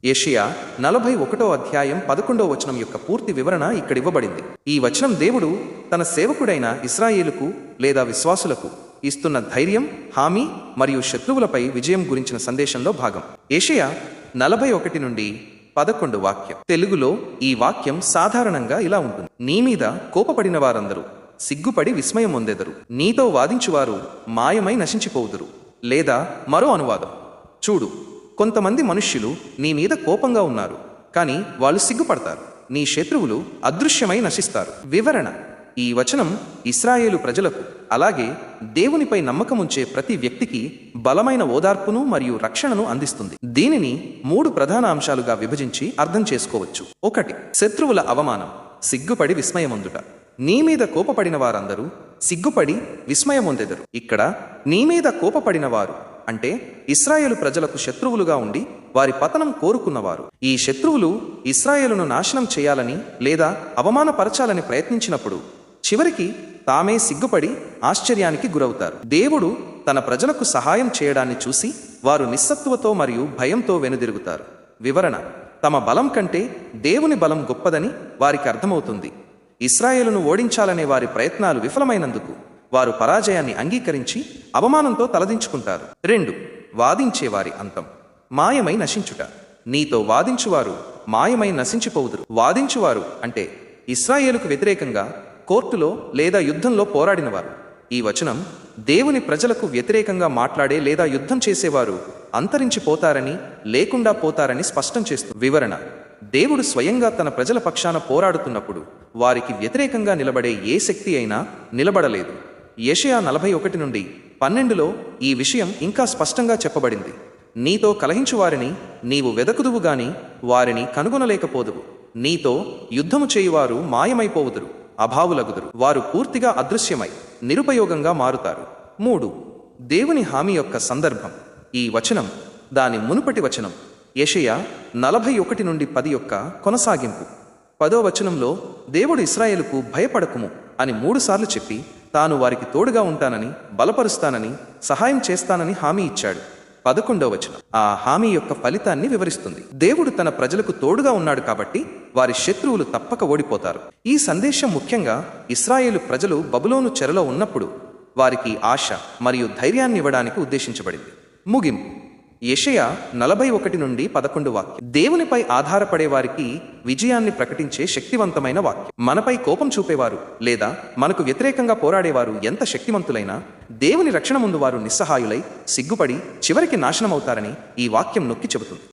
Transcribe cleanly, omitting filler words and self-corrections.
యెషయా 41వ అధ్యాయం 11వ వచనం యొక్క పూర్తి వివరణ ఇక్కడ ఇవ్వబడింది. ఈ వచనం దేవుడు తన సేవకుడైన ఇశ్రాయేలుకు లేదా విశ్వాసులకు ఇస్తున్న ధైర్యం, హామీ మరియు శత్రువులపై విజయం గురించిన సందేశంలో భాగం. యెషయా 41 నుండి 11 వాక్యం. తెలుగులో ఈ వాక్యం సాధారణంగా ఇలా ఉంటుంది: నీ మీద కోపపడిన వారందరూ సిగ్గుపడి విస్మయం పొందెదరు, నీతో వాదించువారు మాయమై నశించిపోవుదురు. లేదా మరో అనువాదం: చూడు, కొంతమంది మనుష్యులు నీ మీద కోపంగా ఉన్నారు, కానీ వాళ్ళు సిగ్గుపడతారు. నీ శత్రువులు అదృశ్యమై నశిస్తారు. వివరణ: ఈ వచనం ఇశ్రాయేలు ప్రజలకు, అలాగే దేవునిపై నమ్మకముంచే ప్రతి వ్యక్తికి బలమైన ఓదార్పును మరియు రక్షణను అందిస్తుంది. దీనిని 3 ప్రధాన అంశాలుగా విభజించి అర్థం చేసుకోవచ్చు. 1. శత్రువుల అవమానం, సిగ్గుపడి విస్మయమొందుట. నీ మీద కోపపడిన వారందరూ సిగ్గుపడి విస్మయమొందెదరు. ఇక్కడ నీ మీద కోపపడిన వారు అంటే ఇశ్రాయేలు ప్రజలకు శత్రువులుగా ఉండి వారి పతనం కోరుకున్నవారు. ఈ శత్రువులు ఇశ్రాయేలును నాశనం చేయాలని లేదా అవమానపరచాలని ప్రయత్నించినప్పుడు చివరికి తామే సిగ్గుపడి ఆశ్చర్యానికి గురవుతారు. దేవుడు తన ప్రజలకు సహాయం చేయడాన్ని చూసి వారు నిస్సత్తువతో మరియు భయంతో వెనుదిరుగుతారు. వివరణ: తమ బలం కంటే దేవుని బలం గొప్పదని వారికి అర్థమవుతుంది. ఇశ్రాయేలును ఓడించాలనే వారి ప్రయత్నాలు విఫలమైనందుకు వారు పరాజయాన్ని అంగీకరించి అవమానంతో తలదించుకుంటారు. 2. వాదించేవారి అంతం, మాయమై నశించుట. నీతో వాదించువారు మాయమై నశించిపోవుదురు. వాదించువారు అంటే ఇశ్రాయేలుకు వ్యతిరేకంగా కోర్టులో లేదా యుద్ధంలో పోరాడినవారు. ఈ వచనం దేవుని ప్రజలకు వ్యతిరేకంగా మాట్లాడే లేదా యుద్ధం చేసేవారు అంతరించిపోతారని, లేకుండా పోతారని స్పష్టం చేస్తుంది. వివరణ: దేవుడు స్వయంగా తన ప్రజల పక్షాన పోరాడుతున్నప్పుడు వారికి వ్యతిరేకంగా నిలబడే ఏ శక్తి అయినా నిలబడలేదు. యెషయా 41 నుండి 12లో ఈ విషయం ఇంకా స్పష్టంగా చెప్పబడింది. నీతో కలహించు వారిని నీవు వెదకుదువు గాని వారిని కనుగొనలేకపోదువు. నీతో యుద్ధము చేయువారు మాయమైపోవుదురు, అభావులగుదురు. వారు పూర్తిగా అదృశ్యమై నిరుపయోగంగా మారుతారు. 3. దేవుని హామీ యొక్క సందర్భం. ఈ వచనం దాని మునుపటి వచనం యెషయా 41 నుండి 10 యొక్క కొనసాగింపు. 10వ వచనంలో దేవుడు ఇశ్రాయేలుకు భయపడకుము అని 3 సార్లు చెప్పి తాను వారికి తోడుగా ఉంటానని, బలపరుస్తానని, సహాయం చేస్తానని హామీ ఇచ్చాడు. 11వ వచనం ఆ హామీ యొక్క ఫలితాన్ని వివరిస్తుంది. దేవుడు తన ప్రజలకు తోడుగా ఉన్నాడు కాబట్టి వారి శత్రువులు తప్పక ఓడిపోతారు. ఈ సందేశం ముఖ్యంగా ఇశ్రాయేలు ప్రజలు బబులోను చెరలో ఉన్నప్పుడు వారికి ఆశ మరియు ధైర్యాన్ని ఇవ్వడానికి ఉద్దేశించబడింది. ముగింపు: యెషయా 41 నుండి 11 వాక్యం దేవునిపై ఆధారపడే వారికి విజయాన్ని ప్రకటించే శక్తివంతమైన వాక్యం. మనపై కోపం చూపేవారు లేదా మనకు వ్యతిరేకంగా పోరాడేవారు ఎంత శక్తివంతులైనా దేవుని రక్షణ ముందు వారు నిస్సహాయులై సిగ్గుపడి చివరికి నాశనమవుతారని ఈ వాక్యం నొక్కి చెబుతుంది.